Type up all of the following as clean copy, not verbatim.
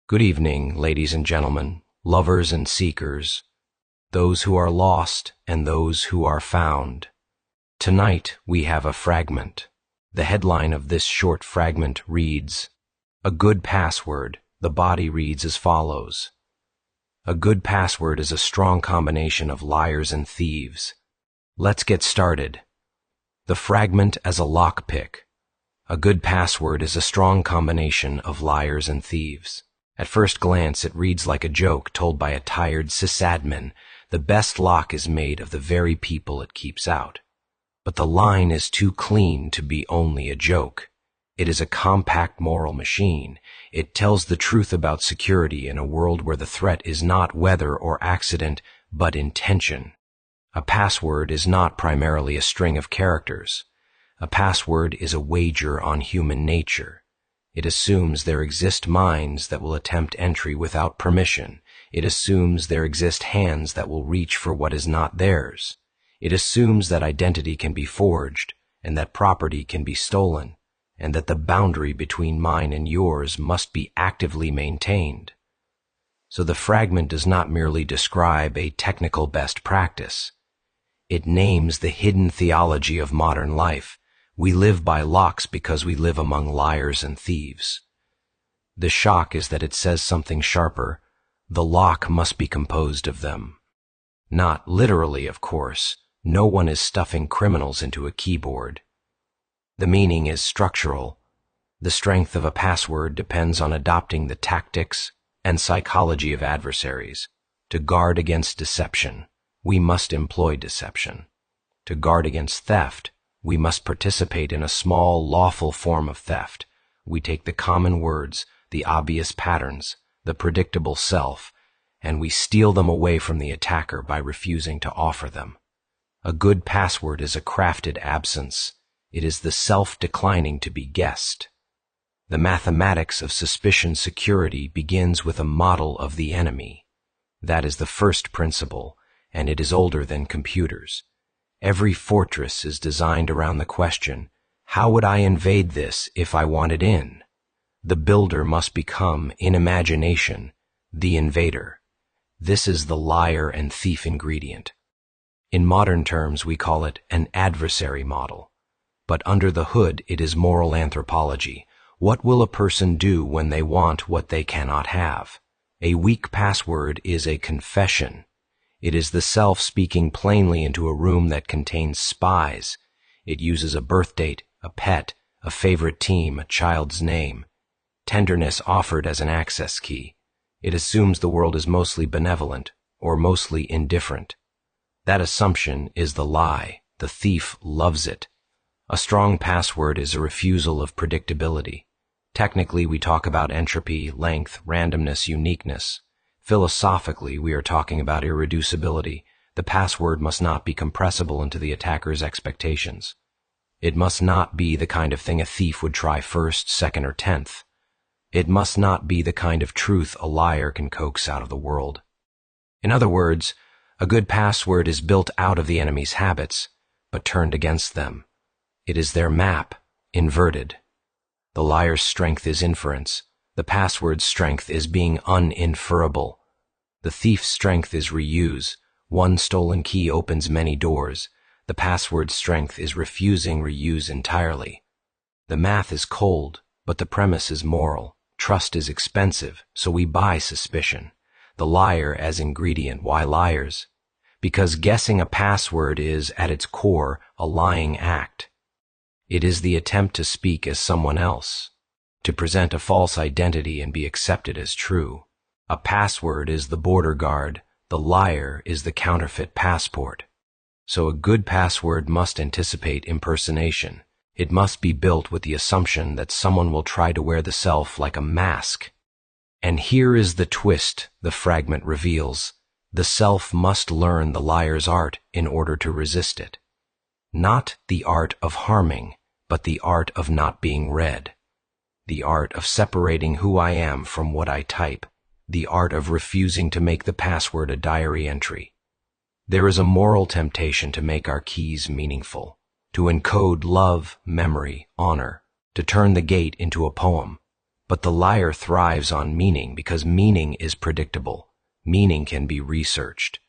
Good evening, ladies and gentlemen, lovers and seekers, those who are lost and those who are found. Tonight we have a fragment. The headline of this short fragment reads, "A good password." The body reads as follows. A good password is a strong combination of liars and thieves. Let's get started. The fragment as a lockpick. A good password is a strong combination of liars and thieves. At first glance, it reads like a joke told by a tired sysadmin. The best lock is made of the very people it keeps out. But the line is too clean to be only a joke. It is a compact moral machine. It tells the truth about security in a world where the threat is not weather or accident, but intention. A password is not primarily a string of characters. A password is a wager on human nature. It assumes there exist minds that will attempt entry without permission. It assumes there exist hands that will reach for what is not theirs. It assumes that identity can be forged, and that property can be stolen, and that the boundary between mine and yours must be actively maintained. So the fragment does not merely describe a technical best practice. It names the hidden theology of modern life. We live by locks because we live among liars and thieves. The shock is that it says something sharper. The lock must be composed of them. Not literally, of course. No one is stuffing criminals into a keyboard. The meaning is structural. The strength of a password depends on adopting the tactics and psychology of adversaries. To guard against deception, we must employ deception. To guard against theft, we must participate in a small, lawful form of theft. We take the common words, the obvious patterns, the predictable self, and we steal them away from the attacker by refusing to offer them. A good password is a crafted absence. It is the self declining to be guessed. The mathematics of suspicion security begins with a model of the enemy. That is the first principle, and it is older than computers. Every fortress is designed around the question, how would I invade this if I wanted in? The builder must become, in imagination, the invader. This is the liar and thief ingredient. In modern terms, we call it an adversary model. But under the hood, it is moral anthropology. What will a person do when they want what they cannot have? A weak password is a confession. It is the self speaking plainly into a room that contains spies. It uses a birth date, a pet, a favorite team, a child's name. Tenderness offered as an access key. It assumes the world is mostly benevolent or mostly indifferent. That assumption is the lie. The thief loves it. A strong password is a refusal of predictability. Technically, we talk about entropy, length, randomness, uniqueness. Philosophically, we are talking about irreducibility. The password must not be compressible into the attacker's expectations. It must not be the kind of thing a thief would try first, second, or 10th. It must not be the kind of truth a liar can coax out of the world. In other words, a good password is built out of the enemy's habits, but turned against them. It is their map, inverted. The liar's strength is inference. The password's strength is being uninferable. The thief's strength is reuse. One stolen key opens many doors. The password's strength is refusing reuse entirely. The math is cold, but the premise is moral. Trust is expensive, so we buy suspicion. The liar as ingredient. Why liars? Because guessing a password is, at its core, a lying act. It is the attempt to speak as someone else, to present a false identity and be accepted as true. A password is the border guard. The liar is the counterfeit passport. So a good password must anticipate impersonation. It must be built with the assumption that someone will try to wear the self like a mask. And here is the twist the fragment reveals. The self must learn the liar's art in order to resist it. Not the art of harming, but the art of not being read. The art of separating who I am from what I type. The art of refusing to make the password a diary entry. There is a moral temptation to make our keys meaningful, to encode love, memory, honor, to turn the gate into a poem. But the liar thrives on meaning because meaning is predictable. Meaning can be researched.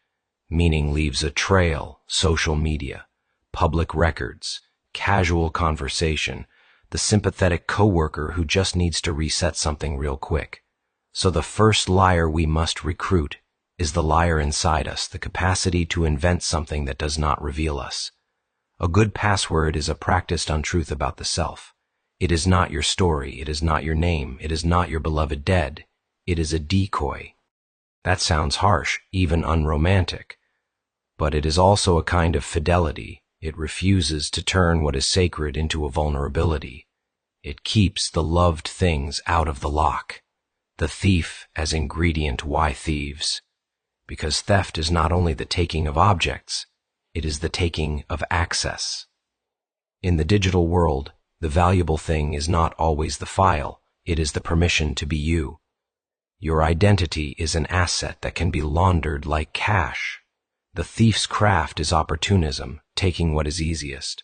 Meaning leaves a trail, social media, public records, casual conversation, the sympathetic coworker who just needs to reset something real quick. So the first liar we must recruit is the liar inside us, the capacity to invent something that does not reveal us. A good password is a practiced untruth about the self. It is not your story, it is not your name, it is not your beloved dead. It is a decoy. That sounds harsh, even unromantic. But it is also a kind of fidelity. It refuses to turn what is sacred into a vulnerability. It keeps the loved things out of the lock. The thief as ingredient. Why thieves? Because theft is not only the taking of objects, it is the taking of access. In the digital world, the valuable thing is not always the file, it is the permission to be you. Your identity is an asset that can be laundered like cash. The thief's craft is opportunism, taking what is easiest.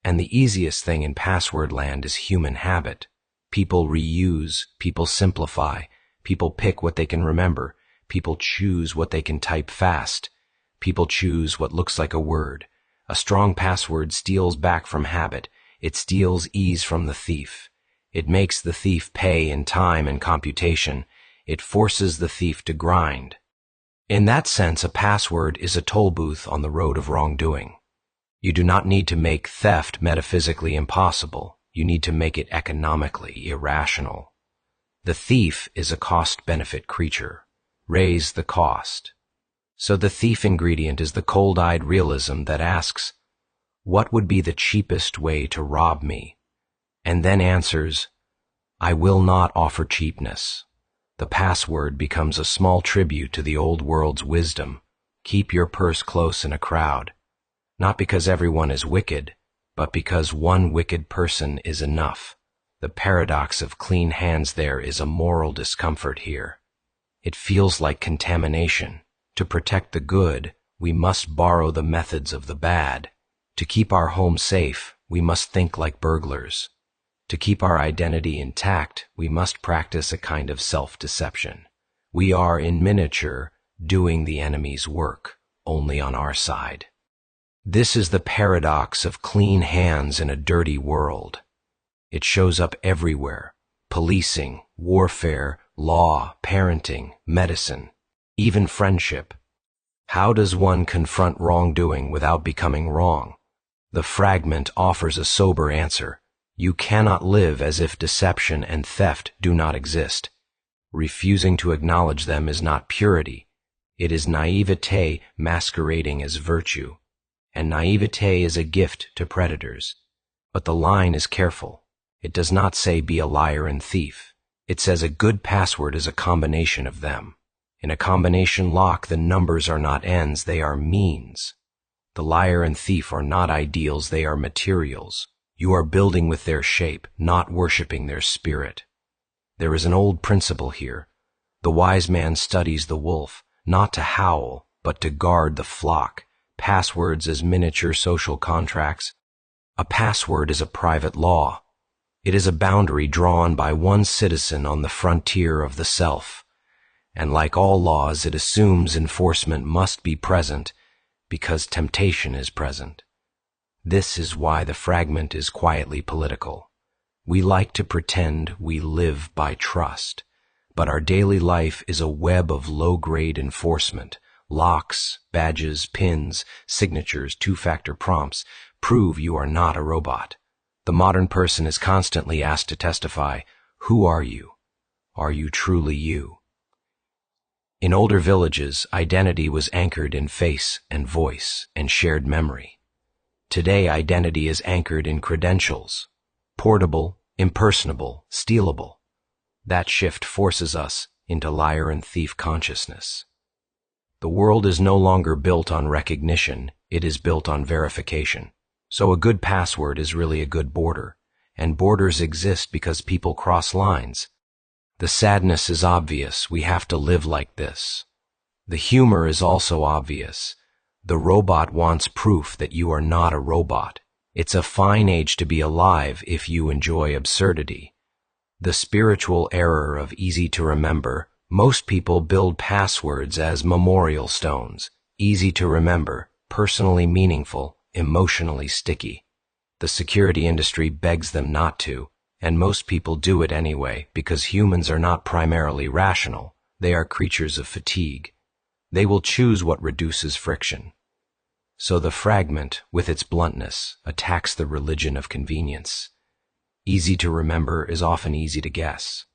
And the easiest thing in password land is human habit. People reuse, people simplify, people pick what they can remember, people choose what they can type fast, people choose what looks like a word. A strong password steals back from habit. It steals ease from the thief. It makes the thief pay in time and computation. It forces the thief to grind. In that sense, a password is a toll booth on the road of wrongdoing. You do not need to make theft metaphysically impossible. You need to make it economically irrational. The thief is a cost-benefit creature. Raise the cost. So the thief ingredient is the cold-eyed realism that asks, what would be the cheapest way to rob me? And then answers, I will not offer cheapness. The password becomes a small tribute to the old world's wisdom. Keep your purse close in a crowd. Not because everyone is wicked, but because one wicked person is enough. The paradox of clean hands there is a moral discomfort here. It feels like contamination. To protect the good, we must borrow the methods of the bad. To keep our home safe, we must think like burglars. To keep our identity intact, we must practice a kind of self-deception. We are, in miniature, doing the enemy's work, only on our side. This is the paradox of clean hands in a dirty world. It shows up everywhere: policing, warfare, law, parenting, medicine, even friendship. How does one confront wrongdoing without becoming wrong? The fragment offers a sober answer. You cannot live as if deception and theft do not exist. Refusing to acknowledge them is not purity. It is naivete masquerading as virtue. And naivete is a gift to predators. But the line is careful. It does not say be a liar and thief. It says a good password is a combination of them. In a combination lock, the numbers are not ends, they are means. The liar and thief are not ideals, they are materials. You are building with their shape, not worshiping their spirit. There is an old principle here. The wise man studies the wolf, not to howl, but to guard the flock. Passwords as miniature social contracts. A password is a private law. It is a boundary drawn by one citizen on the frontier of the self. And like all laws, it assumes enforcement must be present, because temptation is present. This is why the fragment is quietly political. We like to pretend we live by trust, but our daily life is a web of low-grade enforcement. Locks, badges, pins, signatures, two-factor prompts prove you are not a robot. The modern person is constantly asked to testify, who are you? Are you truly you? In older villages, identity was anchored in face and voice and shared memory. Today, identity is anchored in credentials, portable, impersonable, stealable. That shift forces us into liar and thief consciousness. The world is no longer built on recognition, it is built on verification. So a good password is really a good border, and borders exist because people cross lines. The sadness is obvious, we have to live like this. The humor is also obvious. The robot wants proof that you are not a robot. It's a fine age to be alive if you enjoy absurdity. The spiritual error of easy to remember. Most people build passwords as memorial stones, easy to remember, personally meaningful, emotionally sticky. The security industry begs them not to, and most people do it anyway because humans are not primarily rational. They are creatures of fatigue. They will choose what reduces friction. So the fragment, with its bluntness, attacks the religion of convenience. Easy to remember is often easy to guess.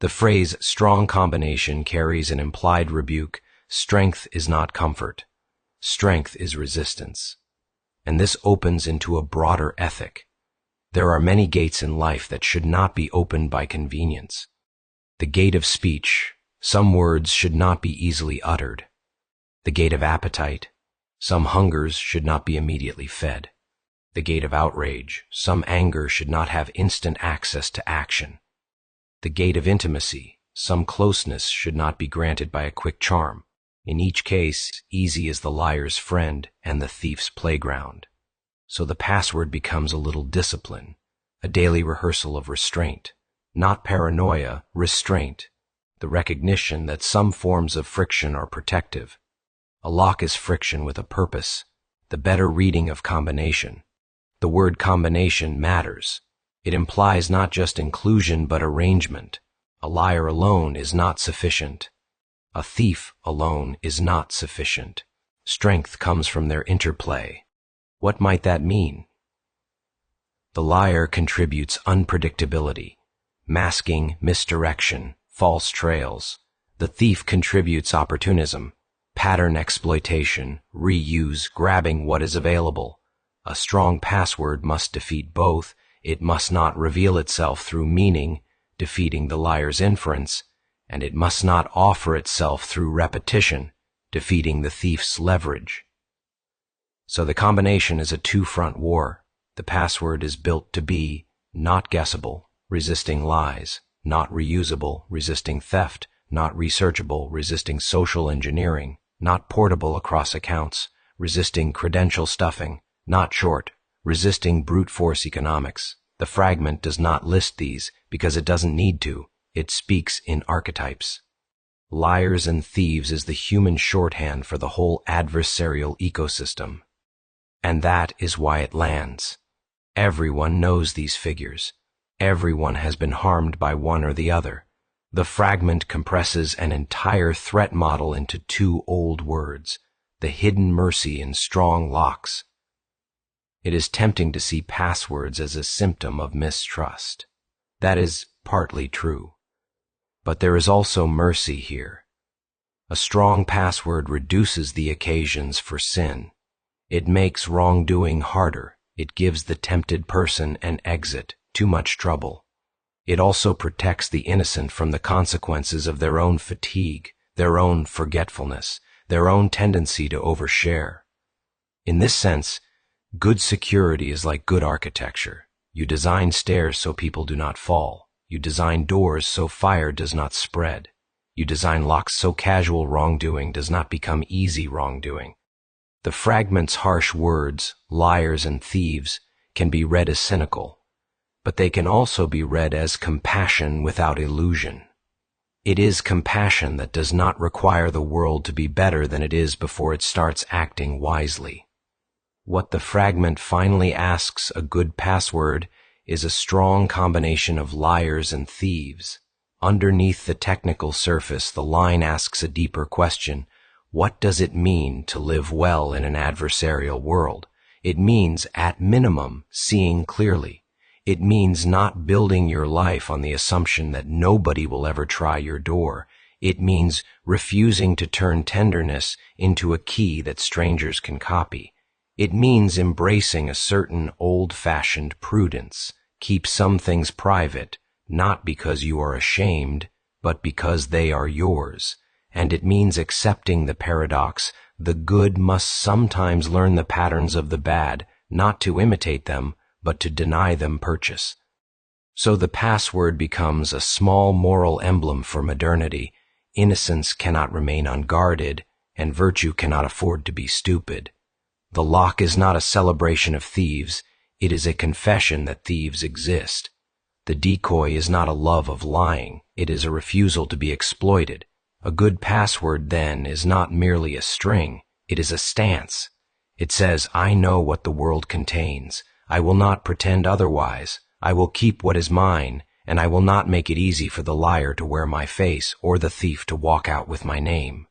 The phrase strong combination carries an implied rebuke. Strength is not comfort. Strength is resistance. And this opens into a broader ethic. There are many gates in life that should not be opened by convenience. The gate of speech. Some words should not be easily uttered. The gate of appetite. Some hungers should not be immediately fed. The gate of outrage. Some anger should not have instant access to action. The gate of intimacy. Some closeness should not be granted by a quick charm. In each case, easy is the liar's friend and the thief's playground. So the password becomes a little discipline, a daily rehearsal of restraint. Not paranoia, restraint. The recognition that some forms of friction are protective. A lock is friction with a purpose, the better reading of combination. The word combination matters. It implies not just inclusion but arrangement. A liar alone is not sufficient. A thief alone is not sufficient. Strength comes from their interplay. What might that mean? The liar contributes unpredictability, masking, misdirection, false trails. The thief contributes opportunism, pattern exploitation, reuse, grabbing what is available. A strong password must defeat both. It must not reveal itself through meaning, defeating the liar's inference, and it must not offer itself through repetition, defeating the thief's leverage. So the combination is a two-front war. The password is built to be not guessable, resisting lies, not reusable, resisting theft, not researchable, resisting social engineering, not portable across accounts, resisting credential stuffing, not short, resisting brute force economics. The fragment does not list these because it doesn't need to. It speaks in archetypes. Liars and thieves is the human shorthand for the whole adversarial ecosystem. And that is why it lands. Everyone knows these figures. Everyone has been harmed by one or the other. The fragment compresses an entire threat model into two old words, the hidden mercy in strong locks. It is tempting to see passwords as a symptom of mistrust. That is partly true. But there is also mercy here. A strong password reduces the occasions for sin. It makes wrongdoing harder. It gives the tempted person an exit. Too much trouble. It also protects the innocent from the consequences of their own fatigue, their own forgetfulness, their own tendency to overshare. In this sense, good security is like good architecture. You design stairs so people do not fall. You design doors so fire does not spread. You design locks so casual wrongdoing does not become easy wrongdoing. The fragment's harsh words, liars and thieves, can be read as cynical, but they can also be read as compassion without illusion. It is compassion that does not require the world to be better than it is before it starts acting wisely. What the fragment finally asks a good password is a strong combination of liars and thieves. Underneath the technical surface, the line asks a deeper question. What does it mean to live well in an adversarial world? It means, at minimum, seeing clearly. It means not building your life on the assumption that nobody will ever try your door. It means refusing to turn tenderness into a key that strangers can copy. It means embracing a certain old-fashioned prudence. Keep some things private, not because you are ashamed, but because they are yours. And it means accepting the paradox. The good must sometimes learn the patterns of the bad, not to imitate them, but to deny them purchase. So the password becomes a small moral emblem for modernity. Innocence cannot remain unguarded, and virtue cannot afford to be stupid. The lock is not a celebration of thieves. It is a confession that thieves exist. The decoy is not a love of lying, it is a refusal to be exploited. A good password, then, is not merely a string, it is a stance. It says, I know what the world contains. I will not pretend otherwise. I will keep what is mine, and I will not make it easy for the liar to wear my face or the thief to walk out with my name.